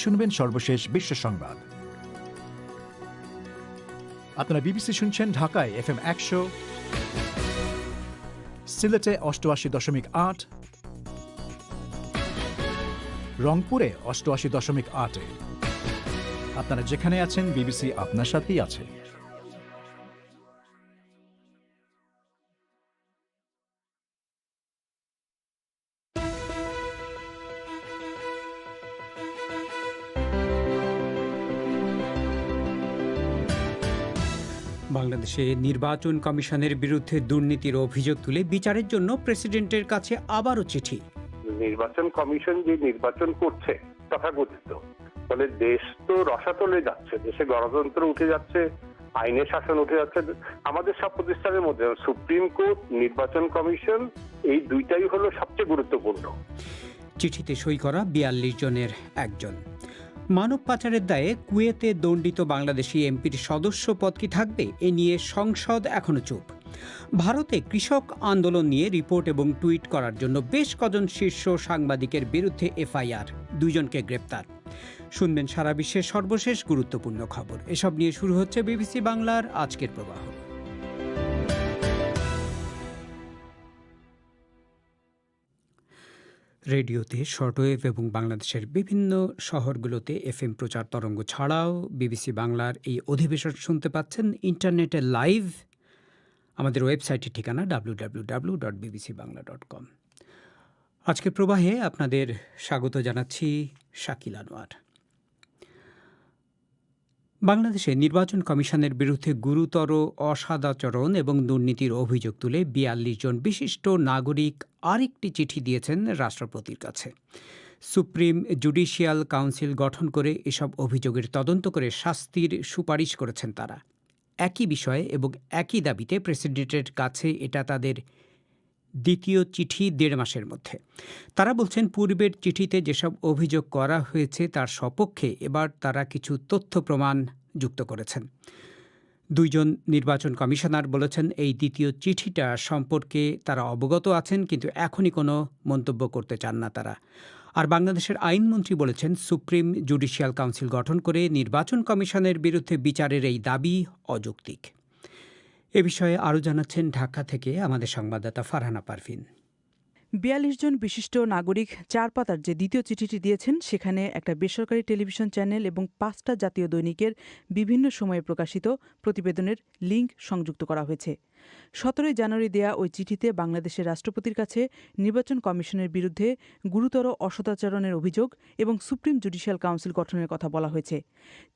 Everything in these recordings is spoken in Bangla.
শুনবেন সর্বশেষ বিশ্ব সংবাদ। আপনারা বিবিসি শুনছেন ঢাকায় FM 100, সিলেটে 88.8, রংপুরে 88.8। আপনারা যেখানে আছেন বিবিসি আপনার সাথেই আছে। বাংলাদেশে নির্বাচন কমিশনের বিরুদ্ধে দুর্নীতির অভিযোগ তুলে বিচারের জন্য প্রেসিডেন্টের কাছে আবারও চিঠি। নির্বাচন কমিশন যে নির্বাচন করছে তথাকথিত, ফলে দেশ তো রসাতলে যাচ্ছে, দেশে গণতন্ত্র উঠে যাচ্ছে, আইনের শাসন উঠে যাচ্ছে। আমাদের সব প্রতিষ্ঠানের মধ্যে সুপ্রিম কোর্ট, নির্বাচন কমিশন, এই দুইটাই হলো সবচেয়ে গুরুত্বপূর্ণ। চিঠিতে সই করা ৪২ জনের একজন। মানব পাচারের দায়ে কুয়েতে দণ্ডিত বাংলাদেশি এমপির সদস্য পদ কি থাকবে, এ নিয়ে সংসদ এখনো চুপ। ভারতে কৃষক আন্দোলন নিয়ে রিপোর্ট এবং টুইট করার জন্য বেশ কজন শীর্ষ সাংবাদিকের বিরুদ্ধে এফআইআর, 2 জনকে গ্রেপ্তার। শুনবেন সারা বিশ্বের সর্বশেষ গুরুত্বপূর্ণ খবর। এসব নিয়ে শুরু হচ্ছে বিবিসি বাংলার আজকের প্রবাহ। রেডিওতে, শর্টওয়েভ এবং বাংলাদেশের বিভিন্ন শহরগুলোতে FM প্রচার তরঙ্গ ছাড়াও বিবিসি বাংলার এই অধিবেশন শুনতে পাচ্ছেন ইন্টারনেটে লাইভ। আমাদের ওয়েবসাইটের ঠিকানা www.bbcbangla.com। আজকের প্রবাহে আপনাদের স্বাগত জানাচ্ছি শাকিল আনোয়ার। বাংলাদেশে নির্বাচন কমিশনের বিরুদ্ধে গুরুতর অসদাচরণ এবং দুর্নীতির অভিযোগ তুলে ৪২ জন বিশিষ্ট নাগরিক আরেকটি চিঠি দিয়েছেন রাষ্ট্রপতির কাছে। সুপ্রিম জুডিশিয়াল কাউন্সিল গঠন করে এসব অভিযোগের তদন্ত করে শাস্তির সুপারিশ করেছেন তারা। একই বিষয়ে এবং একই দাবিতে প্রেসিডেন্টের কাছে এটা তাদের দ্বিতীয় চিঠি ১.৫ মাসের মধ্যে। তারা বলছেন, পূর্বের চিঠিতে যেসব অভিযোগ করা হয়েছে তার সপক্ষে এবার তারা কিছু তথ্য প্রমাণ যুক্ত করেছেন। ২ জন নির্বাচন কমিশনার বলেছেন, এই দ্বিতীয় চিঠিটা সম্পর্কে তারা অবগত আছেন, কিন্তু এখনই কোনো মন্তব্য করতে চান না তারা। আর বাংলাদেশের আইনমন্ত্রী বলেছেন, সুপ্রিম জুডিশিয়াল কাউন্সিল গঠন করে নির্বাচন কমিশনের বিরুদ্ধে বিচারের এই দাবি অযৌক্তিক। এ বিষয়ে আরও জানাচ্ছেন ঢাকা থেকে আমাদের সংবাদদাতা ফারহানা পারভিন। ৪২ জন বিশিষ্ট নাগরিক 4 পাতার যে দ্বিতীয় চিঠিটি দিয়েছেন, সেখানে একটা বেসরকারি টেলিভিশন চ্যানেল এবং 5টা জাতীয় দৈনিকের বিভিন্ন সময়ে প্রকাশিত প্রতিবেদনের লিঙ্ক সংযুক্ত করা হয়েছে। 17 জানুয়ারি দেয়া ওই চিঠিতে বাংলাদেশের রাষ্ট্রপতির কাছে নির্বাচন কমিশনের বিরুদ্ধে গুরুতর অসদাচরণের অভিযোগ এবং সুপ্রিম জুডিশিয়াল কাউন্সিল গঠনের কথা বলা হয়েছে।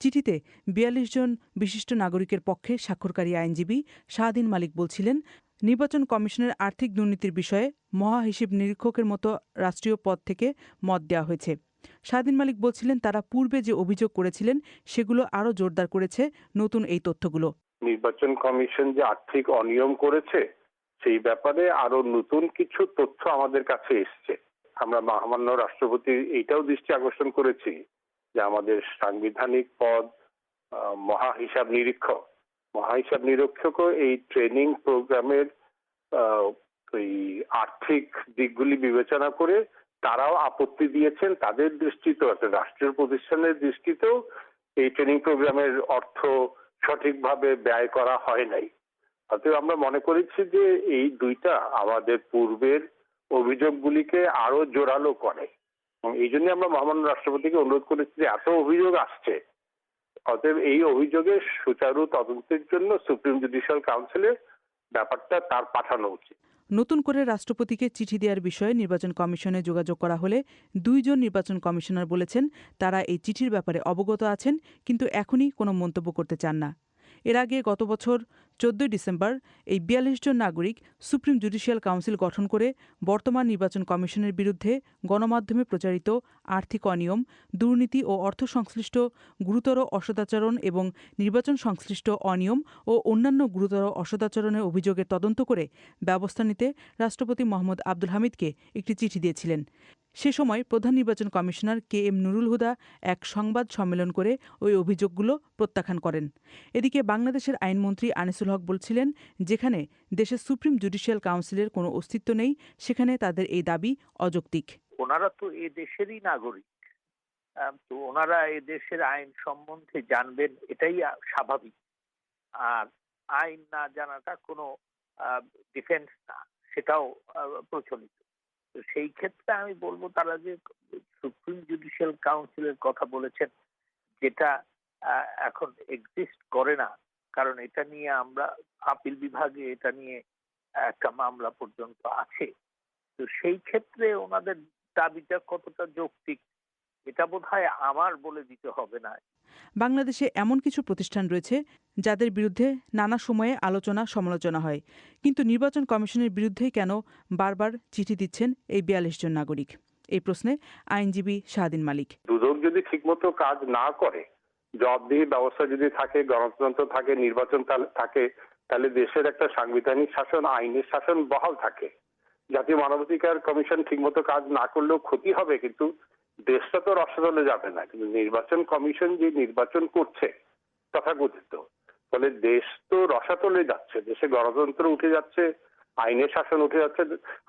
চিঠিতে ৪২ জন বিশিষ্ট নাগরিকের পক্ষে স্বাক্ষরকারী আইনজীবী শাহদিন মালিক বলছিলেন, নির্বাচন কমিশনের আর্থিক দুর্নীতির বিষয়ে মহাহিসাব নিরীক্ষকের মতো রাষ্ট্রীয় পদ থেকে মত দেওয়া হয়েছে। শাহদিন মালিক বলছিলেন, তারা পূর্বে যে অভিযোগ করেছিলেন সেগুলো আরও জোরদার করেছে নতুন এই তথ্যগুলো। নির্বাচন কমিশন যে আর্থিক অনিয়ম করেছে সেই ব্যাপারে আরো নতুন কিছু তথ্য আমাদের কাছে এসছে। আমরা মহামান্য রাষ্ট্রপতির এইটাও দৃষ্টি আকর্ষণ করেছি যে আমাদের সাংবিধানিক পদ মহাহিসাব নিরীক্ষকও এই ট্রেনিং প্রোগ্রামের ওই আর্থিক দিকগুলি বিবেচনা করে তারাও আপত্তি দিয়েছেন। তাদের দৃষ্টিতেও, একটা রাষ্ট্রীয় প্রতিষ্ঠানের দৃষ্টিতেও এই ট্রেনিং প্রোগ্রামের অর্থ সঠিকভাবে ব্যয় করা হয় নাই। অতএব আমরা মনে করেছি যে এই দুইটা আমাদের পূর্বের অভিযোগগুলিকে আরো জোরালো করে। এই জন্য আমরা মহামান্য রাষ্ট্রপতিকে অনুরোধ করেছি যে এত অভিযোগ আসছে, অতএব এই অভিযোগের সুচারু তদন্তের জন্য সুপ্রিম জুডিশিয়াল কাউন্সিলে ব্যাপারটা তার পাঠানো উচিত। নতুন করে রাষ্ট্রপতিকে চিঠি দেওয়ার বিষয়ে নির্বাচন কমিশনে যোগাযোগ করা হলে 2 জন নির্বাচন কমিশনার বলেছেন, তারা এই চিঠির ব্যাপারে অবগত আছেন, কিন্তু এখনই কোনো মন্তব্য করতে চান না। এর আগে গত বছর 14 ডিসেম্বর এই ৪২ জন নাগরিক সুপ্রিম জুডিশিয়াল কাউন্সিল গঠন করে বর্তমান নির্বাচন কমিশনের বিরুদ্ধে গণমাধ্যমে প্রচারিত আর্থিক অনিয়ম, দুর্নীতি ও অর্থ সংশ্লিষ্ট গুরুতর অসদাচরণ এবং নির্বাচন সংশ্লিষ্ট অনিয়ম ও অন্যান্য গুরুতর অসদাচরণের অভিযোগের তদন্ত করে ব্যবস্থা নিতে রাষ্ট্রপতি মোহাম্মদ আব্দুল হামিদকে একটি চিঠি দিয়েছিলেন। সে সময় প্রধান নির্বাচন কমিশনার KM নুরুল হুদা এক সংবাদ সম্মেলন করে ওই অভিযোগগুলো প্রত্যাখ্যান করেন। এদিকে বাংলাদেশের আইনমন্ত্রী আনিসুল হক বলছিলেন, যেখানে দেশের সুপ্রিম জুডিশিয়াল কাউন্সিলের কোনো অস্তিত্ব নেই, সেখানে তাদের এই দাবি অযৌক্তিক। ওনারা তো এ দেশেরই নাগরিক, তো ওনারা এই দেশের আইন সম্বন্ধে জানবেন, এটাই স্বাভাবিক। আর আইন না জানাটা কোনো ডিফেন্স না, সেটাও প্রচলিত। তো সেই ক্ষেত্রে আমি বলবো তারা যে সুপ্রিম জুডিশিয়াল কাউন্সিলের কথা বলেছেন, যেটা এখন এক্সিস্ট করে না, কারণ এটা নিয়ে আমরা আপিল বিভাগে এটা নিয়ে একটা মামলা পর্যন্ত আছে। তো সেই ক্ষেত্রে ওনাদের দাবিটা কতটা যৌক্তিক এটা বোধহয় আমার বলে দিতে হবে না। বাংলাদেশে এমন কিছু প্রতিষ্ঠান রয়েছে যাদের বিরুদ্ধে নানা সময়ে আলোচনা সমালোচনা হয়, কিন্তু নির্বাচন কমিশনের বিরুদ্ধেই কেন বারবার চিঠি দিচ্ছেন এই ৪২ জন নাগরিক? এই প্রশ্নে আইনজীবী শাহদিন মালিক। দুদক যদি ঠিকমতো কাজ না করে, জবাবদিহি ব্যবস্থা যদি থাকে, গণতন্ত্র থাকে, নির্বাচন থাকে, তাহলে দেশের একটা সাংবিধানিক শাসন, আইনের শাসন বহাল থাকে। জাতীয় মানবাধিকার কমিশন ঠিকমতো কাজ না করলেও ক্ষতি হবে, কিন্তু দেশটা তো রসাতলে যাবে না। কিন্তু নির্বাচন কমিশন যে নির্বাচন করছে তথাকথিত, ফলে দেশ তো রসাতলে যাচ্ছে, দেশে গণতন্ত্র উঠে যাচ্ছে, আইনের শাসন উঠে যাচ্ছে।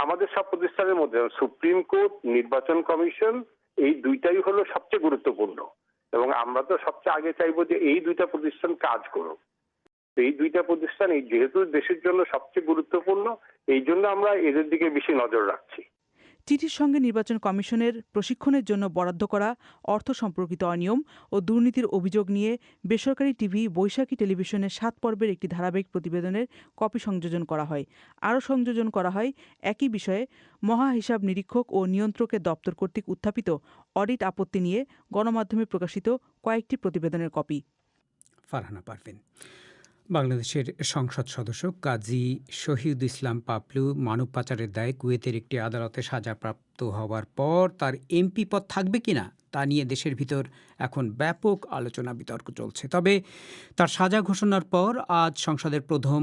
আমাদের সব প্রতিষ্ঠানের মধ্যে সুপ্রিম কোর্ট, নির্বাচন কমিশন, এই দুইটাই হলো সবচেয়ে গুরুত্বপূর্ণ, এবং আমরা তো সবচেয়ে আগে চাইবো যে এই দুইটা প্রতিষ্ঠান কাজ করুক। এই দুইটা প্রতিষ্ঠান যেহেতু দেশের জন্য সবচেয়ে গুরুত্বপূর্ণ, এই জন্য আমরা এদের দিকে বেশি নজর রাখছি। চিঠির সঙ্গে নির্বাচন কমিশনের প্রশিক্ষণের জন্য বরাদ্দ করা অর্থ সম্পর্কিত অনিয়ম ও দুর্নীতির অভিযোগ নিয়ে বেসরকারি টিভি বৈশাখী টেলিভিশনের ৭ পর্বের একটি ধারাবাহিক প্রতিবেদনের কপি সংযোজন করা হয়। আরও সংযোজন করা হয় একই বিষয়ে মহা হিসাব নিরীক্ষক ও নিয়ন্ত্রকের দপ্তর কর্তৃক উত্থাপিত অডিট আপত্তি নিয়ে গণমাধ্যমে প্রকাশিত কয়েকটি প্রতিবেদনের কপি। ফারহানা পারভিন। বাংলাদেশের সংসদ সদস্য কাজী শহীদ ইসলাম পাপলু মানব পাচারের দায়ে কুয়েতের একটি আদালতে সাজাপ্রাপ্ত হওয়ার পর তার এমপি পদ থাকবে কিনা তা নিয়ে দেশের ভিতর এখন ব্যাপক আলোচনা বিতর্ক চলছে। তবে তার সাজা ঘোষণার পর আজ সংসদের প্রথম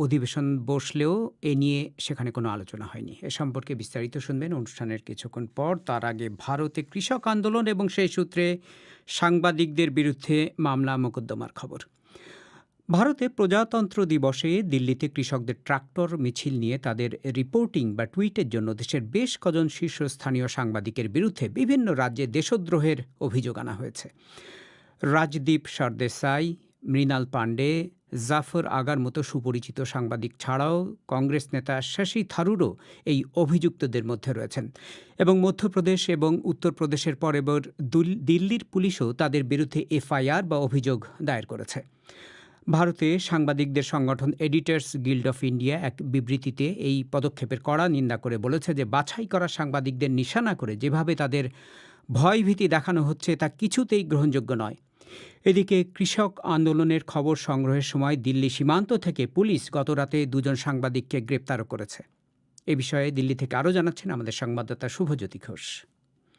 অধিবেশন বসলেও এ নিয়ে সেখানে কোনো আলোচনা হয়নি। এ সম্পর্কে বিস্তারিত শুনবেন অনুষ্ঠানের কিছুক্ষণ পর। তার আগে ভারতে কৃষক আন্দোলন এবং সেই সূত্রে সাংবাদিকদের বিরুদ্ধে মামলা মোকদ্দমার খবর। ভারতে প্রজাতন্ত্র দিবসে দিল্লিতে কৃষকদের ট্রাক্টর মিছিল নিয়ে তাদের রিপোর্টিং বা টুইটের জন্য দেশের বেশ কজন শীর্ষস্থানীয় সাংবাদিকের বিরুদ্ধে বিভিন্ন রাজ্যে দেশদ্রোহের অভিযোগ আনা হয়েছে। রাজদীপ সরদেসাই, মৃণাল পাণ্ডে, জাফর আগার মতো সুপরিচিত সাংবাদিক ছাড়াও কংগ্রেস নেতা শশী থারুরও এই অভিযুক্তদের মধ্যে রয়েছেন, এবং মধ্যপ্রদেশ এবং উত্তরপ্রদেশের পর এবার দিল্লির পুলিশও তাদের বিরুদ্ধে এফআইআর বা অভিযোগ দায়ের করেছে। ভারতে সাংবাদিকদের সংগঠন এডিটর্স গিল্ড অফ ইন্ডিয়া এক বিবৃতিতে এই পদক্ষেপের কড়া নিন্দা করে বলেছে যে বাছাই করা সাংবাদিকদের নিশানা করে যেভাবে তাদের ভয়ভীতি দেখানো হচ্ছে তা কিছুতেই গ্রহণযোগ্য নয়। এদিকে কৃষক আন্দোলনের খবর সংগ্রহের সময় দিল্লি সীমান্ত থেকে পুলিশ গতরাতে ২ জন সাংবাদিককে গ্রেপ্তারও করেছে। এ বিষয়ে দিল্লি থেকে আরও জানাচ্ছেন আমাদের সংবাদদাতা শুভজ্যোতি ঘোষ।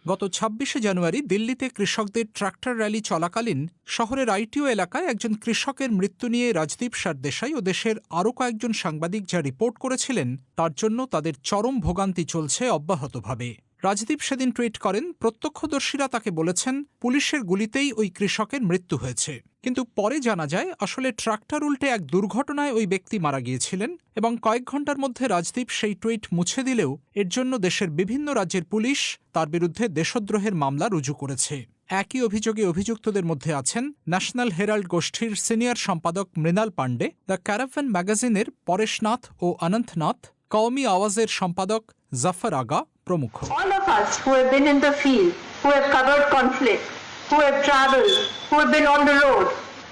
গত ২৬শে জানুয়ারি দিল্লিতে কৃষকদের ট্রাক্টর র্যালি চলাকালীন শহরের আইটিও এলাকায় একজন কৃষকের মৃত্যু নিয়ে রাজদীপ সরদেশাই ও দেশের আরও কয়েকজন সাংবাদিক যা রিপোর্ট করেছিলেন তার জন্য তাদের চরম ভোগান্তি চলছে অব্যাহতভাবে। রাজদীপ সেদিন টুইট করেন, প্রত্যক্ষদর্শীরা তাকে বলেছেন পুলিশের গুলিতেই ওই কৃষকের মৃত্যু হয়েছে, কিন্তু পরে জানা যায় আসলে ট্রাক্টর উল্টে এক দুর্ঘটনায় ওই ব্যক্তি মারা গিয়েছিলেন, এবং কয়েক ঘণ্টার মধ্যে রাজদীপ সেই টুইট মুছে দিলেও এর জন্য দেশের বিভিন্ন রাজ্যের পুলিশ তার বিরুদ্ধে দেশদ্রোহের মামলা রুজু করেছে। একই অভিযোগে অভিযুক্তদের মধ্যে আছেন ন্যাশনাল হেরাল্ড গোষ্ঠীর সিনিয়র সম্পাদক মৃণাল পাণ্ডে, দ্য ক্যারাভ্যান ম্যাগাজিনের পরেশনাথ ও অনন্তনাথ, কওমি আওয়াজের সম্পাদক জাফর আগা প্রমুখ। All of us who have been in the field, who have covered conflict, who have traveled, who have been on the road,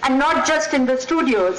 and not just in the studios,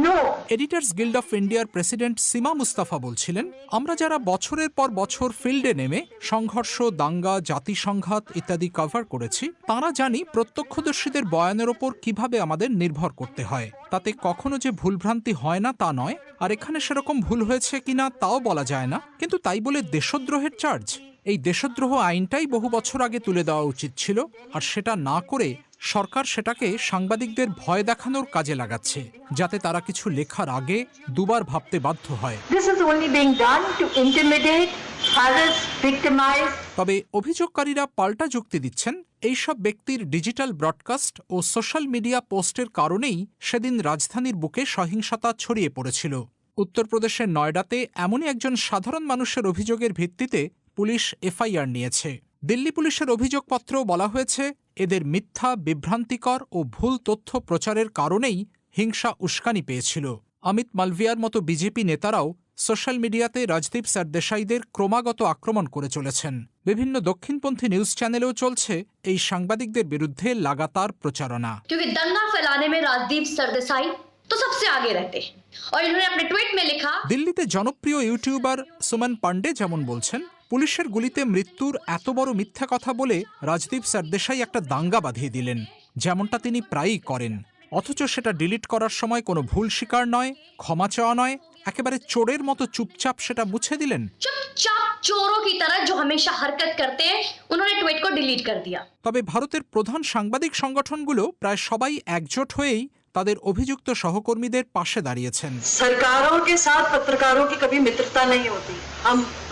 know. Editors guild of ইন্ডিয়ার প্রেসিডেন্ট সীমা মুস্তাফা বলছিলেন, আমরা যারা বছরের পর বছর ফিল্ডে নেমে সংঘর্ষ, দাঙ্গা, জাতি সংঘাত ইত্যাদি কভার করেছি, তারা জানি প্রত্যক্ষদর্শীদের বয়ানের ওপর কিভাবে আমাদের নির্ভর করতে হয়। তাতে কখনো যে ভুলভ্রান্তি হয় না তা নয়, আর এখানে সেরকম ভুল হয়েছে কিনা তাও বলা যায় না, কিন্তু তাই বলে দেশদ্রোহের চার্জ? এই দেশদ্রোহ আইনটাই বহু বছর আগে তুলে দেওয়া উচিত ছিল, আর সেটা না করে সরকার সেটাকে সাংবাদিকদের ভয় দেখানোর কাজে লাগাচ্ছে, যাতে তারা কিছু লেখার আগে দুবার ভাবতে বাধ্য হয়। This is only being done to intimidate, harass, victimize. তবে অভিযোগকারীরা পাল্টা যুক্তি দিচ্ছেন, এইসব ব্যক্তির ডিজিটাল ব্রডকাস্ট ও সোশ্যাল মিডিয়া পোস্টের কারণেই সেদিন রাজধানীর বুকে সহিংসতা ছড়িয়ে পড়েছিল। উত্তরপ্রদেশের নয়ডাতে এমনই একজন সাধারণ মানুষের অভিযোগের ভিত্তিতে পুলিশ এফআইআর নিয়েছে। দিল্লি পুলিশের অভিযোগপত্রেও বলা হয়েছে, এদের মিথ্যা, বিভ্রান্তিকর ও ভুল তথ্য প্রচারের কারণেই হিংসা উস্কানি পেয়েছিল। অমিত মালভিয়ার মতো বিজেপি নেতারাও সোশ্যাল মিডিয়াতে রাজদীপ সরদেশাইদের ক্রমাগত আক্রমণ করে চলেছেন। বিভিন্ন দক্ষিণপন্থী নিউজ চ্যানেলেও চলছে এই সাংবাদিকদের বিরুদ্ধে লাগাতার প্রচারণা। क्योंकि दंगा फैलाने में राजदीप सरदेसाई तो सबसे आगे रहते हैं और इन्होंने अपने ट्वीट में लिखा। দিল্লিতে জনপ্রিয় ইউটিউবার সুমন পান্ডে যেমন বলছেন, পুলিশের গুলিতে মৃত্যুর এত বড় মিথ্যা কথা বলে রাজদীপ সরদেশাই একটা দাঙ্গা বাঁধিয়ে দিলেন, যেমনটা তিনি প্রায়ই করেন। অথচ সেটা ডিলিট করার সময় কোনো ভুল স্বীকার নয়, ক্ষমা চাওয়া নয়, একেবারে চোরের মতো চুপচাপ সেটা মুছে দিলেন। चुपचाप चोरों की तरह जो हमेशा हरकत करते हैं, उन्होंने ट्वीट को डिलीट कर दिया। তবে ভারতের প্রধান সাংবাদিক সংগঠনগুলো প্রায় সবাই একজোট হয়েই তাদের অভিযুক্ত সহকর্মীদের পাশে দাঁড়িয়েছেন। सरकारों के साथ पत्रकारों की कभी मित्रता नहीं होती।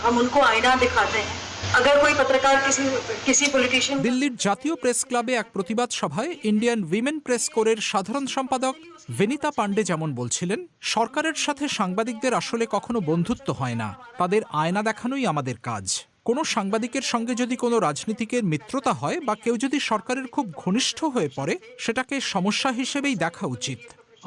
हम उनको आईना दिखाते हैं। अगर कोई पत्रकार किसी पॉलिटिशियन দিল্লির জাতীয় প্রেস ক্লাবে এক প্রতিবাদ সভায় ইন্ডিয়ান উইমেন প্রেস কোরের সাধারণ সম্পাদক ভেনিতা পান্ডে যেমন বলছিলেন, সরকারের সাথে সাংবাদিকদের আসলে কখনো বন্ধুত্ব হয় না, তাদের আয়না দেখানোই আমাদের কাজ। কোনো সাংবাদিকের সঙ্গে যদি কোনো রাজনীতিকের মিত্রতা হয় বা কেউ যদি সরকারের খুব ঘনিষ্ঠ হয়ে পড়ে, সেটাকে সমস্যা হিসেবেই দেখা উচিত।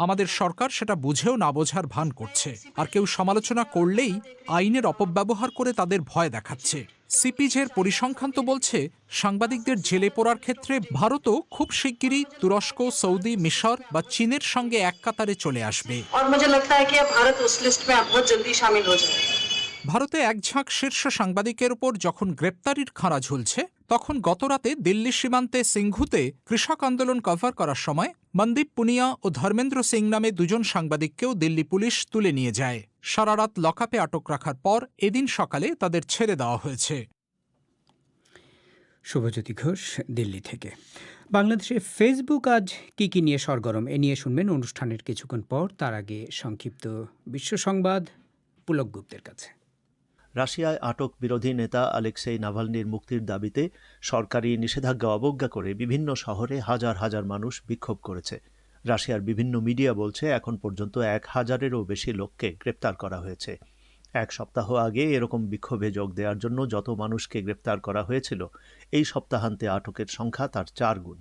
আমাদের সরকার সেটা বুঝেও না বোঝার ভান করছে, আর কেউ সমালোচনা করলেই আইনের অপব্যবহার করে তাদের ভয় দেখাচ্ছে। সিপিজের পরিসংখ্যান তো বলছে, সাংবাদিকদের জেলে পড়ার ক্ষেত্রে ভারতও খুব শিগগিরই তুরস্ক, সৌদি, মিশর বা চীনের সঙ্গে এক কাতারে চলে আসবে। और मुझे लगता है कि अब भारत उस लिस्ट में बहुत जल्दी शामिल हो जाएगा। ভারতে এক ঝাঁক শীর্ষ সাংবাদিকের ওপর যখন গ্রেপ্তারির খাঁড়া ঝুলছে, তখন গতরাতে দিল্লি সীমান্তে সিংঘুতে কৃষক আন্দোলন কভার করার সময় মনদীপ পুনিয়া ও ধর্মেন্দ্র সিং নামে দুজন সাংবাদিককেও দিল্লি পুলিশ তুলে নিয়ে যায়। সারা রাত লকআপে আটক রাখার পর এদিন সকালে তাদের ছেড়ে দেওয়া হয়েছে। শুভজ্যোতি ঘোষ, দিল্লি থেকে। বাংলাদেশে ফেসবুক আজ কি নিয়ে সরগরম, এ নিয়ে শুনবেন অনুষ্ঠানের কিছুক্ষণ পর। তার আগে সংক্ষিপ্ত বিশ্ব সংবাদ পুলক গুপ্তের কাছে। রাশিয়ায় আটক বিরোধী নেতা আলেক্সেই নাভালনির মুক্তির দাবিতে সরকারি নিষেধাজ্ঞা অবজ্ঞা করে বিভিন্ন শহরে হাজার হাজার মানুষ বিক্ষোভ করেছে। রাশিয়ার বিভিন্ন মিডিয়া বলছে, এখন পর্যন্ত 1000-এরও বেশি লোককে গ্রেপ্তার করা হয়েছে। এক সপ্তাহ আগে এরকম বিক্ষোভে যোগ দেওয়ার জন্য যত মানুষকে গ্রেপ্তার করা হয়েছিল, এই সপ্তাহান্তে আটকের সংখ্যা তার 4 গুণ।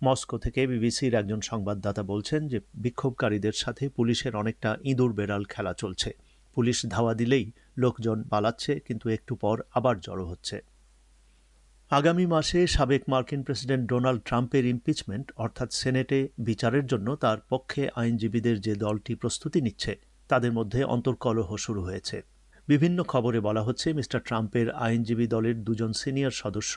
মস্কো থেকে বিবিসির একজন সংবাদদাতা বলছেন যে বিক্ষোভকারীদের সাথে পুলিশের অনেকটা ইঁদুর বেড়াল খেলা চলছে। পুলিশ ধাওয়া দিলেই লোকজন পালাচ্ছে, কিন্তু একটু পর আবার জড়ো হচ্ছে। আগামী মাসে সাবেক মার্কিন প্রেসিডেন্ট ডোনাল্ড ট্রাম্পের ইমপিচমেন্ট অর্থাৎ সেনেটে বিচারের জন্য তার পক্ষে আইনজীবীদের যে দলটি প্রস্তুতি নিচ্ছে, তাদের মধ্যে অন্তর্কলহ শুরু হয়েছে। বিভিন্ন খবরে বলা হচ্ছে, মিস্টার ট্রাম্পের আইনজীবী দলের 2 জন সিনিয়র সদস্য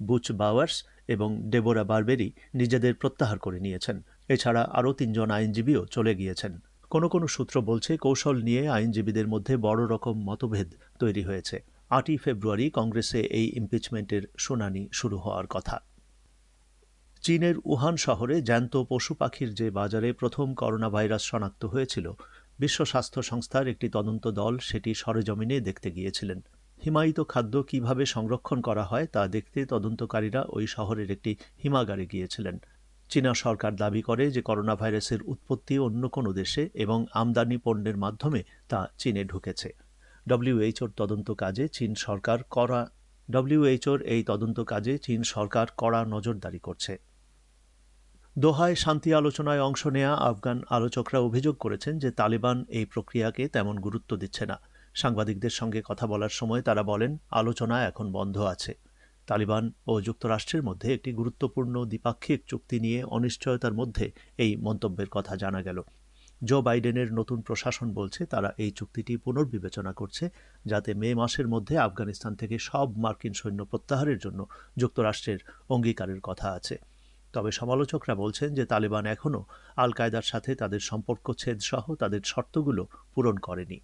বুচ বাওয়ার্স এবং ডেবোরা বারবেরি নিজেদের প্রত্যাহার করে নিয়েছেন। এছাড়া আরও 3 জন আইনজীবীও চলে গিয়েছেন। কোনো কোনো সূত্র বলছে, কৌশল নিয়ে আইনজীবীদের মধ্যে বড় রকম মতভেদ তৈরি হয়েছে। 8ই ফেব্রুয়ারি কংগ্রেসে এই ইমপিচমেন্টের শুনানি শুরু হওয়ার কথা। চীনের উহান শহরে জ্যান্ত পশু পাখির যে বাজারে প্রথম করোনা ভাইরাস শনাক্ত হয়েছিল, বিশ্ব স্বাস্থ্য সংস্থার একটি তদন্ত দল সেটি সরেজমিনে দেখতে গিয়েছিলেন। হিমায়িত খাদ্য কিভাবে সংরক্ষণ করা হয় তা দেখতে তদন্তকারীরা ওই শহরের একটি হিমাগারে গিয়েছিলেন। চীনা সরকার দাবি করে যে করোনা ভাইরাসের উৎপত্তি অন্য কোনো দেশে এবং আমদানি পণ্যের মাধ্যমে তা চীনে ঢুকেছে। ডব্লিউএইচওর তদন্ত কাজে চীন সরকার কড়া নজরদারি করছে। দোহায় শান্তি আলোচনায় অংশ নেয়া আফগান আলোচকরা অভিযোগ করেছেন যে তালেবান এই প্রক্রিয়াকে তেমন গুরুত্ব দিচ্ছে না। সাংবাদিকদের সঙ্গে কথা বলার সময় তারা বলেন, আলোচনা এখন বন্ধ আছে। তালিবান ও যুক্তরাষ্ট্রের মধ্যে একটি গুরুত্বপূর্ণ দ্বিপাক্ষিক চুক্তি নিয়ে অনিশ্চয়তার মধ্যে এই মন্তব্যের কথা জানা গেল। জো বাইডেনের নতুন প্রশাসন বলছে তারা এই চুক্তিটি পুনর্বিবেচনা করছে, যাতে মে মাসের মধ্যে আফগানিস্তান থেকে সব মার্কিন সৈন্য প্রত্যাহারের জন্য যুক্তরাষ্ট্রের অঙ্গীকারের কথা আছে। তবে সমালোচকরা বলছেন যে তালেবান এখনও আল কায়দার সাথে তাদের সম্পর্ক ছেদ সহ তাদের শর্তগুলো পূরণ করেনি।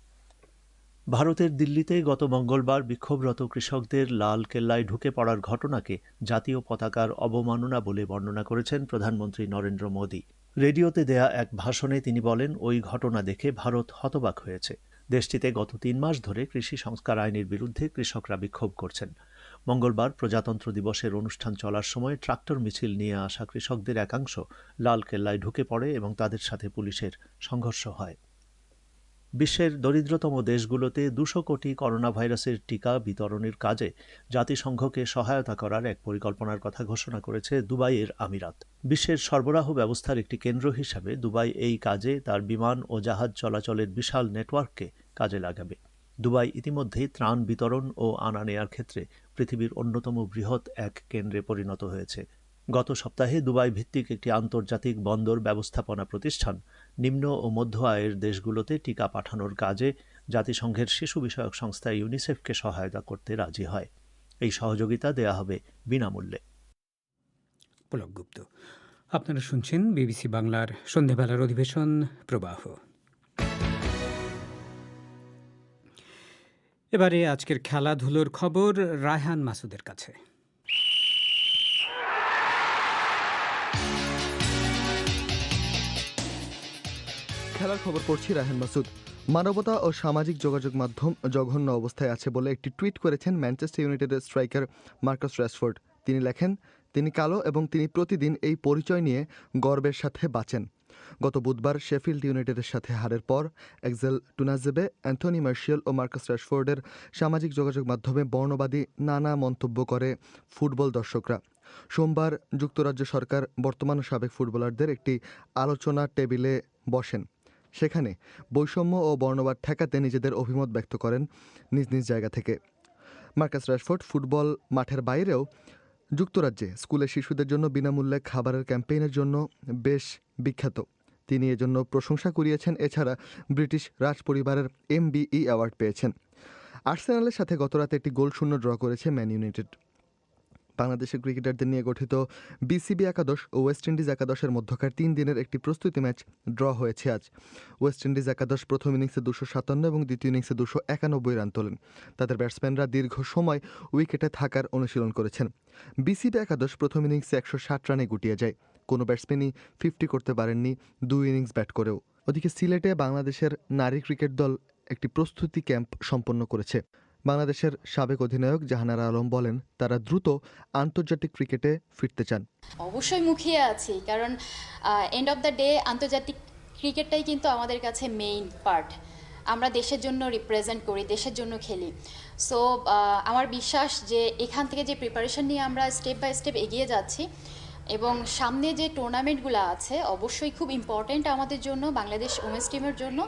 ভারতের দিল্লিতে গত মঙ্গলবার বিক্ষোভরত কৃষকদের লাল কেল্লায় ঢুকে পড়ার ঘটনাকে জাতীয় পতাকার অবমাননা বলে বর্ণনা করেছেন প্রধানমন্ত্রী নরেন্দ্র মোদী। রেডিওতে দেয়া এক ভাষণে তিনি বলেন, ওই ঘটনা দেখে ভারত হতবাক হয়েছে। দেশটিতে গত 3 মাস ধরে কৃষি সংস্কার আইনের বিরুদ্ধে কৃষকরা বিক্ষোভ করছেন। মঙ্গলবার প্রজাতন্ত্র দিবসের অনুষ্ঠান চলার সময় ট্রাক্টর মিছিল নিয়ে আসা কৃষকদের একাংশ লাল কেল্লায় ঢুকে পড়ে এবং তাদের সাথে পুলিশের সংঘর্ষ হয়। বিশ্বের দরিদ্রতম দেশগুলোতে 200 কোটি করোনা ভাইরাসের টিকা বিতরণের কাজে জাতিসংঘকে সহায়তা করার এক পরিকল্পনার কথা ঘোষণা করেছে দুবাইয়ের আমিরাত। বিশ্বের সরবরাহ ব্যবস্থার একটি কেন্দ্র হিসাবে দুবাই এই কাজে তার বিমান ও জাহাজ চলাচলের বিশাল নেটওয়ার্ককে কাজে লাগাবে। দুবাই ইতিমধ্যেই ত্রাণ বিতরণ ও আনা নেয়ার ক্ষেত্রে পৃথিবীর অন্যতম বৃহৎ এক কেন্দ্রে পরিণত হয়েছে। গত সপ্তাহে দুবাই ভিত্তিক একটি আন্তর্জাতিক বন্দর ব্যবস্থাপনা প্রতিষ্ঠান নিম্ন ও মধ্য আয়ের দেশগুলোতে টিকা পাঠানোর কাজে জাতিসংঘের শিশু বিষয়ক সংস্থা ইউনিসেফকে সহায়তা করতে রাজি হয়। এই সহযোগিতা দেয়া হবে বিনামূল্যে। পুলক গুপ্ত, আপনারা শুনছেন বিবিসি বাংলার সন্ধ্যাবেলার অধিবেশন প্রবাহ। এবারে আজকের খেলাধুলোর খবর রায়হান মাসুদের কাছে। খেলার খবর পড়ছি রায়হান মাসুদ। মানবতা ও সামাজিক যোগাযোগ মাধ্যম জঘন্য অবস্থায় আছে বলে একটি টুইট করেছেন ম্যানচেস্টার ইউনাইটেডের স্ট্রাইকার মার্কাস রাশফোর্ড। তিনি লেখেন, তিনি কালো এবং তিনি প্রতিদিন এই পরিচয় নিয়ে গর্বের সাথে বাঁচেন। গত বুধবার শেফিল্ড ইউনাইটেডের সাথে হারের পর এক্সেল টুনাজেবে, অ্যান্থনি মার্শিয়াল ও মার্কাস রাশফোর্ডের সামাজিক যোগাযোগ মাধ্যমে বর্ণবাদী নানা মন্তব্য করে ফুটবল দর্শকরা। সোমবার যুক্তরাজ্য সরকার বর্তমান ও সাবেক ফুটবলারদের একটি আলোচনা টেবিলে বসেন। সেখানে বৈষম্য ও বর্ণবাদ ঠেকাতে নিজেদের অভিমত ব্যক্ত করেন নিজ নিজ জায়গা থেকে। মার্কাস রাশফোর্ড ফুটবল মাঠের বাইরেও যুক্তরাজ্যে স্কুলে শিশুদের জন্য বিনামূল্যে খাবারের ক্যাম্পেইনের জন্য বেশ বিখ্যাত। তিনি এজন্য প্রশংসা কুড়িয়েছেন। এছাড়া ব্রিটিশ রাজপরিবারের MBE অ্যাওয়ার্ড পেয়েছেন। আর্সেনালের সাথে গতরাতে একটি গোলশূন্য ড্র করেছে ম্যান ইউনাইটেড। বাংলাদেশের ক্রিকেটারদের নিয়ে গঠিত বিসিবি একাদশ ও ওয়েস্ট ইন্ডিজ একাদশের মধ্যকার 3 দিনের একটি প্রস্তুতি ম্যাচ ড্র হয়েছে আজ। ওয়েস্ট ইন্ডিজ একাদশ প্রথম ইনিংসে 257 এবং দ্বিতীয় ইনিংসে 291 রান তোলেন। তাদের ব্যাটসম্যানরা দীর্ঘ সময় উইকেটে থাকার অনুশীলন করেছেন। বিসিবি একাদশ প্রথম ইনিংসে 160 রানে গুটিয়ে যায়। কোনো ব্যাটসম্যানই 50 করতে পারেননি 2 ইনিংস ব্যাট করেও। ওদিকে সিলেটে বাংলাদেশের নারী ক্রিকেট দল একটি প্রস্তুতি ক্যাম্প সম্পন্ন করেছে। বাংলাদেশের সাবেক অধিনায়ক জাহানারা আলম বলেন, তারা দ্রুত আন্তর্জাতিক ক্রিকেটে ফিরতে চান। অবশ্যই মুখিয়ে আছি, কারণ এন্ড অফ দ্য ডে আন্তর্জাতিক ক্রিকেটটাই কিন্তু আমাদের কাছে মেইন পার্ট। আমরা দেশের জন্য রিপ্রেজেন্ট করি, দেশের জন্য খেলি। সো আমার বিশ্বাস যে এখান থেকে যে প্রিপারেশন নিয়ে আমরা স্টেপ বাই স্টেপ এগিয়ে যাচ্ছি এবং সামনে যে টুর্নামেন্টগুলো আছে অবশ্যই খুব ইম্পর্ট্যান্ট আমাদের জন্য, বাংলাদেশ ওমেন্স টিমের জন্য,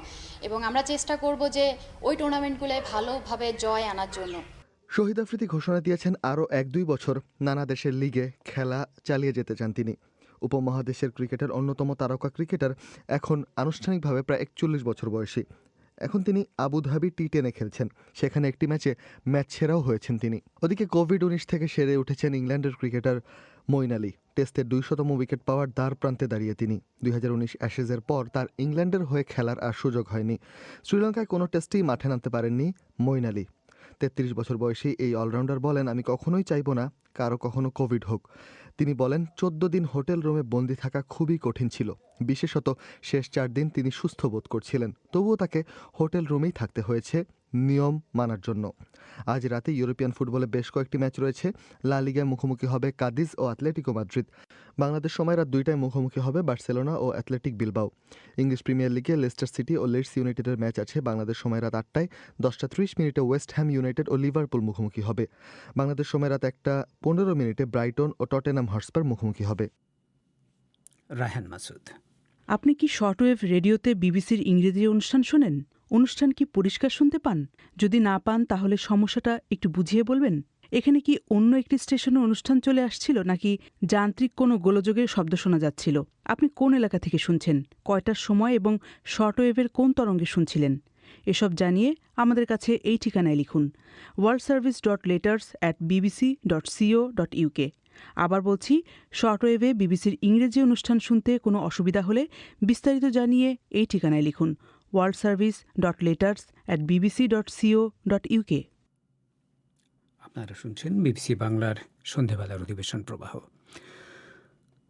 এবং আমরা চেষ্টা করব যে ওই টুর্নামেন্টগুলোয় ভালোভাবে জয় আনার জন্য। শহীদ আফ্রিদি ঘোষণা দিয়েছেন আরও 1-2 বছর নানা দেশের লিগে খেলা চালিয়ে যেতে চান তিনি। উপমহাদেশের ক্রিকেটের অন্যতম তারকা ক্রিকেটার, এখন আনুষ্ঠানিকভাবে প্রায় 41 বছর বয়সী। এখন তিনি আবুধাবি T10-এ খেলছেন। সেখানে একটি ম্যাচে ম্যাচ সেরাও হয়েছেন তিনি। ওদিকে কোভিড-19 থেকে সেরে উঠেছেন ইংল্যান্ডের ক্রিকেটার মঈন আলী। টেস্টের 200তম উইকেট পাওয়ার দ্বার প্রান্তে দাঁড়িয়ে তিনি। 2019 অ্যাশেজের পর তার ইংল্যান্ডের হয়ে খেলার আর সুযোগ হয়নি। শ্রীলঙ্কায় কোনো টেস্টেই মাঠে নামতে পারেননি মঈন আলী। 33 বছর বয়সী এই অলরাউন্ডার বলেন, আমি কখনোই চাইব না কারো কখনো কোভিড হোক। তিনি বলেন, 14 দিন হোটেল রুমে বন্দি থাকা খুবই কঠিন ছিল। বিশেষত শেষ 4 দিন তিনি সুস্থ বোধ করছিলেন। তবুও তাকে হোটেল রুমেই থাকতে হয়েছে নিয়ম মানার জন্য। আজ রাতে ইউরোপিয়ান ফুটবলে বেশ কয়েকটি ম্যাচ রয়েছে। লা লিগায় মুখোমুখি হবে কাদিজ ও অ্যাথলেটিকো মাদ্রিদ। বাংলাদেশ সময় রাত 2টায় মুখোমুখি হবে বার্সেলোনা ও অ্যাথলেটিক বিলবাও। ইংলিশ প্রিমিয়ার লিগে লেস্টার সিটি ও লিডস ইউনাইটেডের ম্যাচ আছে বাংলাদেশ সময় রাত 8টায়। 10:30 ওয়েস্ট হ্যাম ইউনাইটেড ও লিভারপুল মুখোমুখি হবে। বাংলাদেশ সময় রাত 1:15 ব্রাইটন ও টটেনহাম হটস্পার মুখোমুখি হবে। রায়হান মাসুদ। আপনি কি শর্টওয়েভ রেডিওতে বিবিসির ইংরেজি অনুষ্ঠান শোনেন? অনুষ্ঠান কি পরিষ্কার শুনতে পান? যদি না পান তাহলে সমস্যাটা একটু বুঝিয়ে বলবেন। এখানে কি অন্য একটি স্টেশনে অনুষ্ঠান চলে আসছিল, নাকি যান্ত্রিক কোনো গোলযোগের শব্দ শোনা যাচ্ছিল? আপনি কোন এলাকা থেকে শুনছেন, কয়টার সময় এবং শর্টওয়েভের কোন তরঙ্গে শুনছিলেন? এসব জানিয়ে আমাদের কাছে এই ঠিকানায় লিখুন, worldservice.letters@bbc.co.uk। আবার বলছি, শর্টওয়েভে বিবিসির ইংরেজি অনুষ্ঠান শুনতে কোনো অসুবিধা হলে বিস্তারিত জানিয়ে এই ঠিকানায় লিখুন, worldservice.letters@bbc.co.uk। আপনারা শুনছেন বিবিসি বাংলার সন্ধ্যাবেলার অধিবেশন প্রবাহ।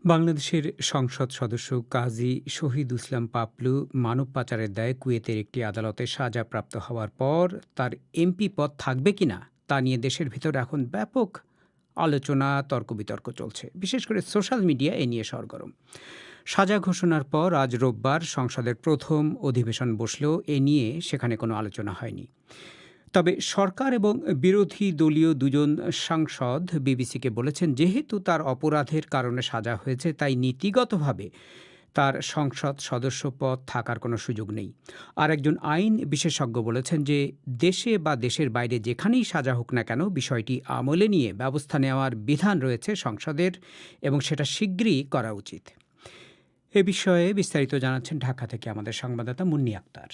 বাংলাদেশের সংসদ সদস্য কাজী শহীদ ইসলাম পাপলু মানব পাচারের দায়ে কুয়েতের একটি আদালতে সাজাপ্রাপ্ত হওয়ার পর তার এমপি পদ থাকবে কিনা তা নিয়ে দেশের ভিতর এখন ব্যাপক আলোচনা, তর্ক বিতর্ক চলছে। বিশেষ করে সোশ্যাল মিডিয়া এ নিয়ে সরগরম। সাজা ঘোষণার পর আজ রোববার সংসদের প্রথম অধিবেশন বসলেও এ নিয়ে সেখানে কোনো আলোচনা হয়নি। তবে সরকার এবং বিরোধী দলীয় দুজন সাংসদ বিবিসিকে বলেছেন, যেহেতু তার অপরাধের কারণে সাজা হয়েছে, তাই নীতিগতভাবে তার সংসদ সদস্য পদ থাকার কোনো সুযোগ নেই। আর একজন আইন বিশেষজ্ঞ বলেছেন যে দেশে বা দেশের বাইরে যেখানেই সাজা হোক না কেন, বিষয়টি আমলে নিয়ে ব্যবস্থা নেওয়ার বিধান রয়েছে সংসদের এবং সেটা শিগগিরই করা উচিত। এ বিষয়ে বিস্তারিত জানাচ্ছেন ঢাকা থেকে আমাদের সংবাদদাতা মুন্নি আক্তার।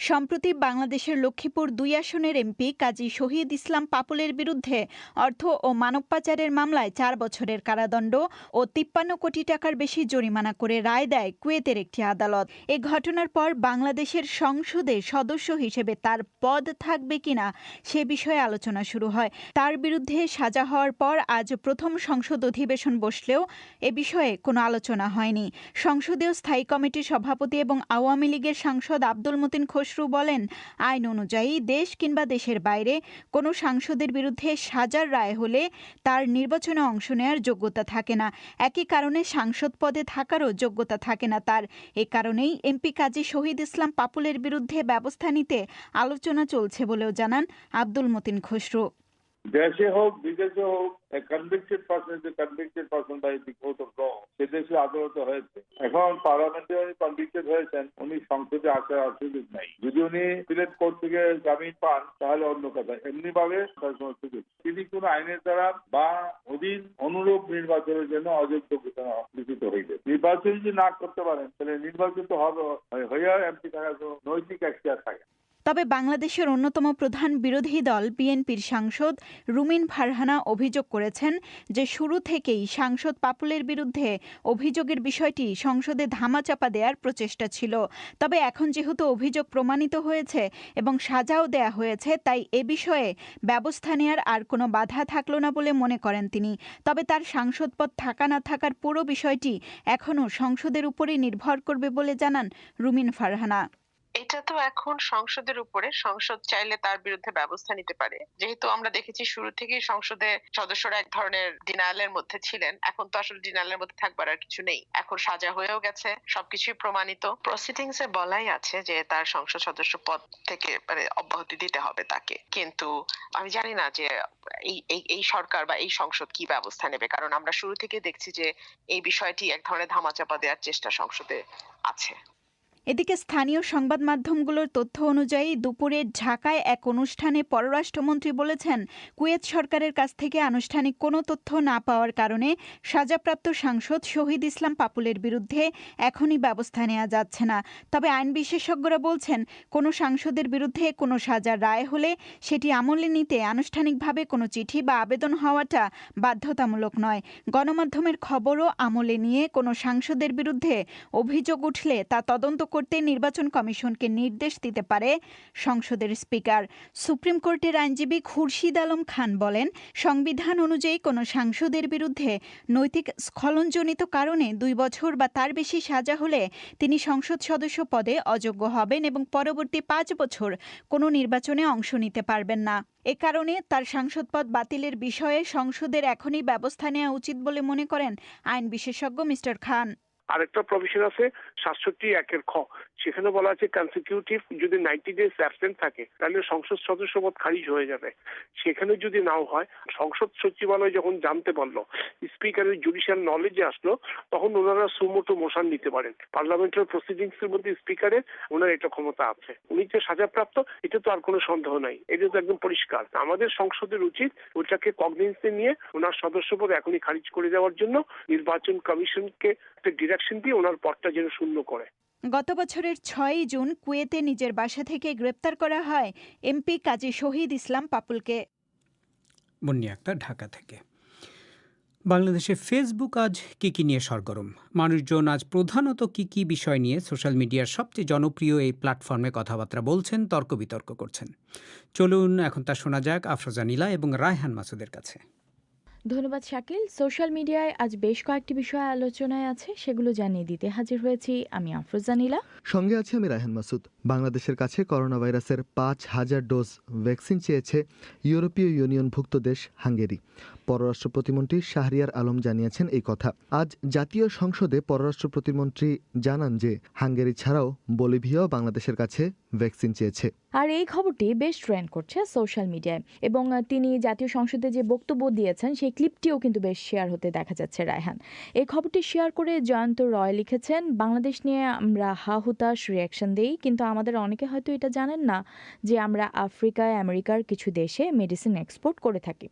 সম্প্রতি বাংলাদেশের লক্ষ্মীপুর 2 আসনের এমপি কাজী শহীদ ইসলাম পাপুলের বিরুদ্ধে অর্থ ও মানব পাচারের মামলায় 4 বছরের কারাদণ্ড ও 53 কোটি টাকার বেশি জরিমানা করে রায় দেয় কুয়েতের একটি আদালত। এ ঘটনার পর বাংলাদেশের সংসদে সদস্য হিসেবে তার পদ থাকবে কিনা সে বিষয়ে আলোচনা শুরু হয়। তার বিরুদ্ধে সাজা হওয়ার পর আজ প্রথম সংসদ অধিবেশন বসলেও এ বিষয়ে কোনো আলোচনা হয়নি। সংসদীয় স্থায়ী কমিটির সভাপতি এবং আওয়ামী লীগের সাংসদ আব্দুল মতিন খসরু বলেন, আইন অনুযায়ী দেশ কিংবা দেশের বাইরে কোনো সাংসদের বিরুদ্ধে সাজার রায় হলে তার নির্বাচনে অংশ নেওয়ার যোগ্যতা থাকে না। একই কারণে সাংসদ পদে থাকারও যোগ্যতা থাকে না তার। এ কারণেই এমপি কাজী শহীদ ইসলাম পাপুলের বিরুদ্ধে ব্যবস্থা নিতে আলোচনা চলছে বলেও জানান আব্দুল মতিন খসরু। দেশে হোক বিদেশে হোক, convicted person is convicted person by the court of law, সে দেশে আদালতে হয়েছে। এখন পার্লামেন্টে উনি কনভিক্টেড হয়েছেন, উনি সংসদে আসার সুযোগ নাই। যদি উনি সিলেক্ট কোর্ট থেকে জামিন পান তাহলে অন্য কথা, এমনি ভাবে তার কোনো সুযোগ। তিনি কোন আইনের দ্বারা বা অধীন অনুরূপ নির্বাচনের জন্য অযোগ্য ঘোষিত হইবে। নির্বাচন যদি না করতে পারেন তাহলে নির্বাচিত হবে হইয়া এমপি থাকার কোনো নৈতিক এখতিয়ার থাকে। তবে বাংলাদেশের অন্যতম প্রধান বিরোধী দল বিএনপির সাংসদ রুমিন ফারহানা অভিযোগ করেছেন যে শুরু থেকেই সাংসদ পাপুলের বিরুদ্ধে অভিযোগের বিষয়টি সংসদে ধামাচাপা দেওয়ার প্রচেষ্টা ছিল। তবে এখন যেহেতু অভিযোগ প্রমাণিত হয়েছে এবং সাজাও দেয়া হয়েছে, তাই এ বিষয়ে ব্যবস্থা নেওয়ার আর কোনো বাধা থাকলো না বলে মনে করেন তিনি। তবে তার সাংসদ পদ থাকা না থাকার পুরো বিষয়টি এখনও সংসদের উপরেই নির্ভর করবে বলে জানান রুমিন ফারহানা। এটা তো এখন সংসদের উপরে, সংসদ চাইলে তার বিরুদ্ধে ব্যবস্থা নিতে পারে। যেহেতু আমরা দেখেছি শুরু থেকেই সংসদে সদস্যরা এক ধরনের ডিনায়ালের মধ্যে ছিলেন, এখন তো আসলে ডিনায়ালের মধ্যে থাকবার আর কিছু নেই। এখন সাজা হয়েও গেছে, সবকিছুই প্রমাণিত। প্রসিডিংস এ বলাই আছে যে তার সংসদ সদস্য পদ থেকে অব্যাহতি দিতে হবে তাকে। কিন্তু আমি জানি না যে এই সরকার বা এই সংসদ কি ব্যবস্থা নেবে, কারণ আমরা শুরু থেকে দেখছি যে এই বিষয়টি এক ধরনের ধামাচাপা দেওয়ার চেষ্টা সংসদে আছে। এদিকে স্থানীয় সংবাদ মাধ্যমগুলোর তথ্য অনুযায়ী দুপুরে ঢাকায় এক অনুষ্ঠানে পররাষ্ট্রমন্ত্রী বলেছেন, কুয়েত সরকারের কাছ থেকে আনুষ্ঠানিক কোনো তথ্য না পাওয়ার কারণে সাজাপ্রাপ্ত সাংসদ শহীদ ইসলাম পাপুলের বিরুদ্ধে এখনই ব্যবস্থা নেওয়া যাচ্ছে না। তবে আইন বিশেষজ্ঞরা বলছেন, কোনো সাংসদের বিরুদ্ধে কোনো সাজার রায় হলে সেটি আমলে নিতে আনুষ্ঠানিকভাবে কোনো চিঠি বা আবেদন হওয়াটা বাধ্যতামূলক নয়। গণমাধ্যমের খবরও আমলে নিয়ে কোনো সাংসদের বিরুদ্ধে অভিযোগ উঠলে তা তদন্ত করতে নির্বাচন কমিশনকে নির্দেশ দিতে পারে সংসদের স্পিকার। সুপ্রিম কোর্টের আইনজীবী খুরশিদ আলম খান বলেন, সংবিধান অনুযায়ী কোনো সাংসদের বিরুদ্ধে নৈতিক স্খলনজনিত কারণে 2 বছর বা তার বেশি সাজা হলে তিনি সংসদ সদস্য পদে অযোগ্য হবেন এবং পরবর্তী 5 বছর কোনো নির্বাচনে অংশ নিতে পারবেন না। এ কারণে তার সাংসদ পদ বাতিলের বিষয়ে সংসদের এখনই ব্যবস্থা নেওয়া উচিত বলে মনে করেন আইন বিশেষজ্ঞ মিস্টার খান। আরেকটা প্রভিশন আছে 67(1) খ, সেখানে বলা আছে কনসিকিউটিভ যদি 90 ডেজ অ্যাবসেন্ট থাকে তাহলে সংসদ সদস্য পদ খারিজ হয়ে যাবে। সেখানে যদি নাও হয়, সংসদ সচিবালয় যখন জানতে পারলো, স্পিকারের জুডিশিয়াল নলেজে আসলো, তখন ওনারা সুমোটো মোশন নিতে পারেন। পার্লামেন্টের প্রসিডিংস এর মধ্যে স্পিকারের ওনার এটা ক্ষমতা আছে। উনি যে সাজাপ্রাপ্ত, এটা তো আর কোনো সন্দেহ নাই, এটা তো একদম পরিষ্কার। আমাদের সংসদের উচিত ওটাকে কগনিজেন্সে নিয়ে ওনার সদস্য পদ এখনই খারিজ করে দেওয়ার জন্য নির্বাচন কমিশনকে একটা ডিরেকশন দিয়ে ওনার পদটা যেন শূন্য করে। গত বছরের 6 জুন কুয়েতে নিজের বাসা থেকে গ্রেপ্তার করা হয় এমপি কাজী শহীদ ইসলাম পাপুলকে। মুন্নি আক্তার, ঢাকা থেকে। বাংলাদেশে ফেসবুক আজ কি নিয়ে সরগরম? মানুষজন আজ প্রধানত কি বিষয় নিয়ে সোশ্যাল মিডিয়ার সবচেয়ে জনপ্রিয় এই প্ল্যাটফর্মে কথাবার্তা বলছেন, তর্ক বিতর্ক করছেন? চলুন এখন তা শোনা যাক আফরোজা নীলা এবং রায়হান মাসুদের কাছে। ধন্যবাদ শাকিল। সোশ্যাল মিডিয়ায় আজ বেশ কয়েকটি বিষয় আলোচনায় আছে, সেগুলো জানিয়ে দিতে হাজির হয়েছি আমি আফরোজা নীলা, সঙ্গে আছি আমি রায়হান মাসুদ। বাংলাদেশের কাছে করোনা ভাইরাসের 5,000 ডোজ ভ্যাকসিন চেয়েছে ইউরোপীয় ইউনিয়নভুক্ত দেশ হাঙ্গেরি। পররাষ্ট্র প্রতিমন্ত্রী শাহরিয়ার আলম জানিয়েছেন এই কথা। আজ জাতীয় সংসদে পররাষ্ট্র প্রতিমন্ত্রী জানান যে হাঙ্গেরি ছাড়াও বলিভিয়াও বাংলাদেশের কাছে ভ্যাকসিন চেয়েছে। আর এই খবরটি বেশ ট্রেন্ড করছে সোশ্যাল মিডিয়ায়, এবং তিনি জাতীয় সংসদে যে বক্তব্য দিয়েছেন সেই ক্লিপটিও কিন্তু বেশ শেয়ার হতে দেখা যাচ্ছে। রায়হান, এই খবরটি শেয়ার করে জয়ন্ত রয় লিখেছেন, বাংলাদেশ নিয়ে আমরা হা হুতাশ রিয়াকশন দেই, কিন্তু আমাদের অনেকে হয়তো এটা জানেন না যে আমরা আফ্রিকায় আমেরিকার কিছু দেশে মেডিসিন এক্সপোর্ট করে থাকি।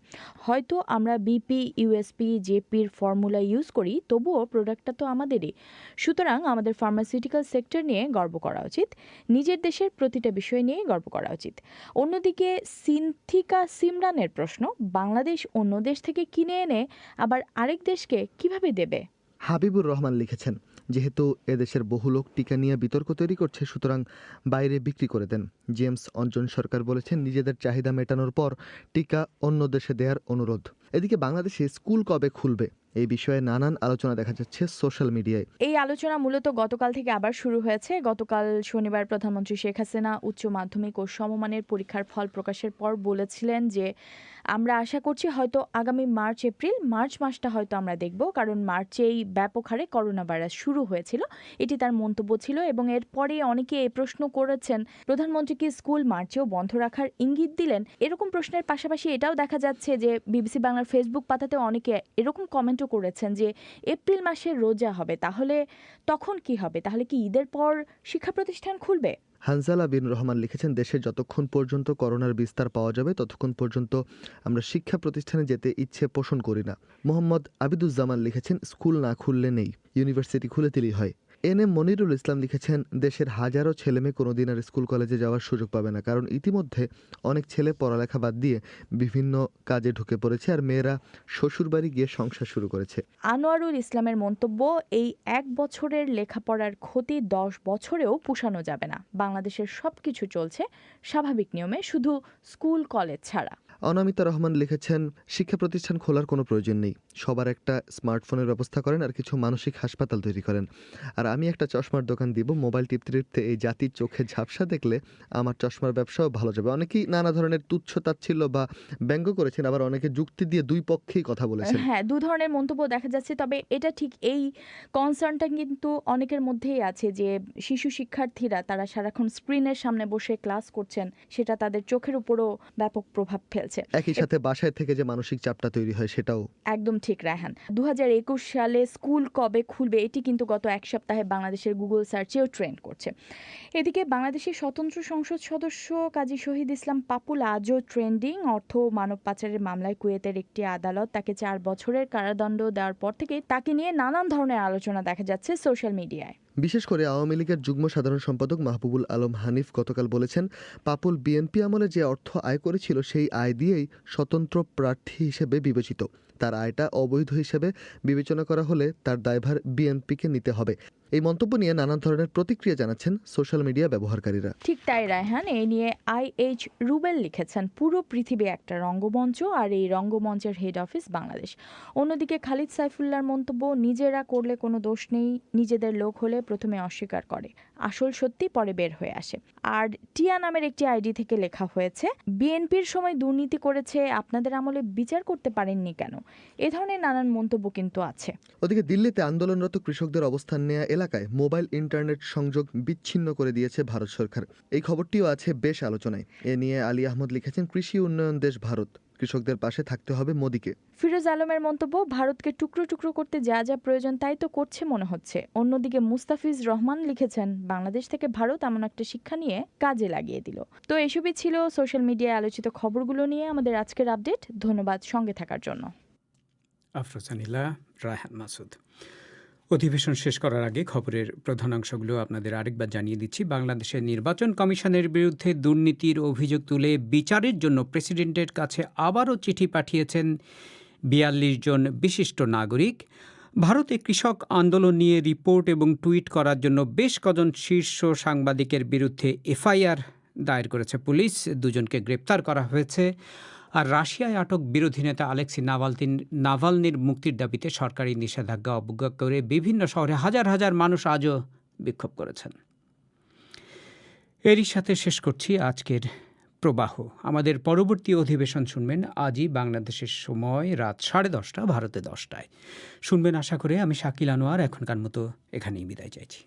হয়তো আমরা বিপি, ইউএসপি, জেপির ফর্মুলা ইউজ করি, তবুও প্রোডাক্টটা তো আমাদেরই। সুতরাং আমাদের ফার্মাসিউটিক্যাল সেক্টর নিয়ে গর্ব করা উচিত, নিজের দেশের প্রতিটা বিষয় নিয়ে গর্ব করা উচিত। অন্যদিকে সিনথিকা সিমরানের প্রশ্ন, বাংলাদেশ অন্য দেশ থেকে কিনে এনে আবার আরেক দেশকে কিভাবে দেবে? হাবিবুর রহমান লিখেছেন, যেহেতু এদেশের বহু লোক টিকা নিয়ে বিতর্ক তৈরি করছে, সুতরাং বাইরে বিক্রি করে দেন। জেমস অঞ্জন সরকার বলেছেন, নিজেদের চাহিদা মেটানোর পর টিকা অন্য দেশে দেওয়ার অনুরোধ। এদিকে বাংলাদেশে স্কুল কবে খুলবে এই বিষয়ে নানান আলোচনা দেখা যাচ্ছে সোশ্যাল মিডিয়ায়। এই আলোচনা মূলত গতকাল থেকে আবার শুরু হয়েছে। গতকাল শনিবার প্রধানমন্ত্রী শেখ হাসিনা উচ্চ মাধ্যমিক ও সমমানের পরীক্ষার ফল প্রকাশের পর বলেছিলেন যে আমরা আশা করছি হয়তো আগামী মার্চ মাসটা হয়তো আমরা দেখব, কারণ মার্চেই ব্যাপক হারে করোনা ভাইরাস শুরু হয়েছিল। এটি তার মন্তব্য ছিল, এবং এরপরে অনেকে এই প্রশ্ন করেছেন, প্রধানমন্ত্রী কি স্কুল মার্চেও বন্ধ রাখার ইঙ্গিত দিলেন? এরকম প্রশ্নের পাশাপাশি এটাও দেখা যাচ্ছে যে বিবিসি বাংলার ফেসবুক পাতাতে অনেকে এরকম কমেন্টও করেছেন যে এপ্রিল মাসে রোজা হবে, তাহলে তখন কি হবে? তাহলে কি ঈদের পর শিক্ষা প্রতিষ্ঠান খুলবে? হানজালা বিন রহমান লিখেছেন, দেশে যতক্ষণ পর্যন্ত করোনার বিস্তার পাওয়া যাবে ততক্ষণ পর্যন্ত আমরা শিক্ষা প্রতিষ্ঠানে যেতে ইচ্ছে পোষণ করি না। মোহাম্মদ আবিদুজ্জামান লিখেছেন, স্কুল না খুললে নেই, ইউনিভার্সিটি খুলে দিলেই হয়। এনএম মনিরুল ইসলাম লিখেছেন, দেশের হাজারো ছেলেমেয়ে কোনোদিন আর স্কুল কলেজে যাওয়ার সুযোগ পাবে না, কারণ ইতিমধ্যে অনেক ছেলে পড়ালেখা বাদ দিয়ে বিভিন্ন কাজে ঢুকে পড়েছে, আর মেয়েরা শ্বশুরবাড়ি গিয়ে সংসার শুরু করেছে। আনোয়ারুল ইসলামের মন্তব্য, এই 1 বছরের লেখাপড়ার ক্ষতি 10 বছরেও পুষানো যাবে না। বাংলাদেশের সবকিছু চলছে স্বাভাবিক নিয়মে, শুধু স্কুল কলেজ ছাড়া। অনামিতা রহমান লিখেছেন, শিক্ষা প্রতিষ্ঠান খোলার কোনো প্রয়োজন নেই, সবার একটা স্মার্টফোনের ব্যবস্থা করেন আর কিছু মানসিক হাসপাতাল তৈরি করেন। আর আমি একটা চশমার দোকান দিব, মোবাইল টিপতে টিপতে এই জাতির চোখে ঝাপসা দেখলে আমার চশমার ব্যবসাও ভালো যাবে। অনেকেই নানা ধরনের তুচ্ছ তাচ্ছিল্য বা ব্যঙ্গ করেছেন, আবার অনেকে যুক্তি দিয়ে দুই পক্ষেই কথা বলেছেন। হ্যাঁ, দু ধরনের মন্তব্য দেখা যাচ্ছে, তবে এটা ঠিক এই কনসার্নটা কিন্তু অনেকের মধ্যেই আছে যে শিশু শিক্ষার্থীরা তারা সারাক্ষণ স্ক্রিনের সামনে বসে ক্লাস করছেন, সেটা তাদের চোখের উপরও ব্যাপক প্রভাব ফেলছে। একই সাথে বাসায় থেকে যে মানসিক চাপটা তৈরি হয় সেটাও একদম ঠিক। রায়হান, 2021 সালে স্কুল কবে খুলবে এটি কিন্তু গত এক সপ্তাহে বাংলাদেশের গুগল সার্চেও ট্রেন্ড করছে। এদিকে বাংলাদেশের স্বতন্ত্র সংসদ সদস্য কাজী শহীদ ইসলাম পাপুল আজও ট্রেন্ডিং। অর্থ ও মানব পাচারের মামলায় কুয়েতের একটি আদালত তাকে 4 বছরের কারাদণ্ড দেওয়ার পর থেকে তাকে নিয়ে নানান ধরনের আলোচনা দেখা যাচ্ছে সোশ্যাল মিডিয়ায়। বিশেষ করে আওয়ামী লীগের যুগ্ম সাধারণ সম্পাদক মাহবুবুল আলম হানিফ গতকাল বলেছেন, পাপুল বিএনপি আমলে যে অর্থ আয় করেছিল সেই আয় দিয়েই স্বতন্ত্র প্রার্থী হিসেবে বিবেচিত। তার আয়টা অবৈধ হিসেবে বিবেচনা করা হলে তার দায়ভার বিএনপিকে নিতে হবে। এই মন্তব্য নিয়ে নানান ধরনের প্রতিক্রিয়া জানাচ্ছেন সোশ্যাল মিডিয়া ব্যবহারকারীরা। ঠিক তাই রায়হান, এই নিয়ে IH রুবেল লিখেছেন, পুরো পৃথিবী একটা রঙ্গমঞ্চ, আর এই রঙ্গমঞ্চের হেড অফিস বাংলাদেশ। অন্যদিকে খালিদ সাইফুল্লাহর মন্তব্য, নিজেরা করলে কোনো দোষ নেই, নিজেদের লোক হলে প্রথমে অস্বীকার করে, আসল সত্যি পরে বের হয়ে আসে। আর টিয়া নামের একটি আইডি থেকে লেখা হয়েছে, বিএনপির সময় দুর্নীতি করেছে, আপনাদের আমলে বিচার করতে পারেননি কেন? এ ধরনের নানান মন্তব্য কিন্তু আছে। ওদিকে দিল্লিতে আন্দোলনরত কৃষকদের অবস্থান নেওয়া এলাকায় মোবাইল ইন্টারনেট সংযোগ বিচ্ছিন্ন করে দিয়েছে ভারত সরকার। এই খবরটিও আছে বেশ আলোচনায়। এ নিয়ে আলী আহমদ লিখেছেন, কৃষি উন্নয়ন দেশ ভারত, কৃষকদের পাশে থাকতে হবে মোদিকে। ফিরোজ আলমের মন্তব্য, ভারতকে টুকরো টুকরো করতে যা যা প্রয়োজন তাই তো করছে মনে হচ্ছে। অন্যদিকে মুস্তাফিজ রহমান লিখেছেন, বাংলাদেশ থেকে ভারত এমন একটা শিক্ষা নিয়ে কাজে লাগিয়ে দিল। তো এসবই ছিল সোশ্যাল মিডিয়ায় আলোচিত খবরগুলো নিয়ে আমাদের আজকের আপডেট। ধন্যবাদ সঙ্গে থাকার জন্য। আফরোজানিলা, রায়হান মাসুদ। অধিবেশন শেষ করার আগে খবরের প্রধানাংশগুলো আপনাদের আরেকবার জানিয়ে দিচ্ছি। বাংলাদেশের নির্বাচন কমিশনের বিরুদ্ধে দুর্নীতির অভিযোগ তুলে বিচারের জন্য প্রেসিডেন্টের কাছে আবারও চিঠি পাঠিয়েছেন 42 জন বিশিষ্ট নাগরিক। ভারতে কৃষক আন্দোলন নিয়ে রিপোর্ট এবং টুইট করার জন্য বেশ কজন শীর্ষ সাংবাদিকের বিরুদ্ধে FIR দায়ের করেছে পুলিশ। 2 জনকে গ্রেপ্তার করা হয়েছে। আর রাশিয়ায় আটক বিরোধী নেতা আলেক্সি নাভালনির মুক্তির দাবিতে সরকারি নিষেধাজ্ঞা অবজ্ঞা করে বিভিন্ন শহরে হাজার হাজার মানুষ আজও বিক্ষোভ করেছেন। এরই সাথে শেষ করছি আজকের প্রবাহ। আমাদের পরবর্তী অধিবেশন শুনবেন আজই বাংলাদেশের সময় রাত 10:30, ভারতে 10টায়। শুনবেন আশা করে। আমি শাকিল আনোয়ার এখনকার মতো এখানেই বিদায় চাইছি।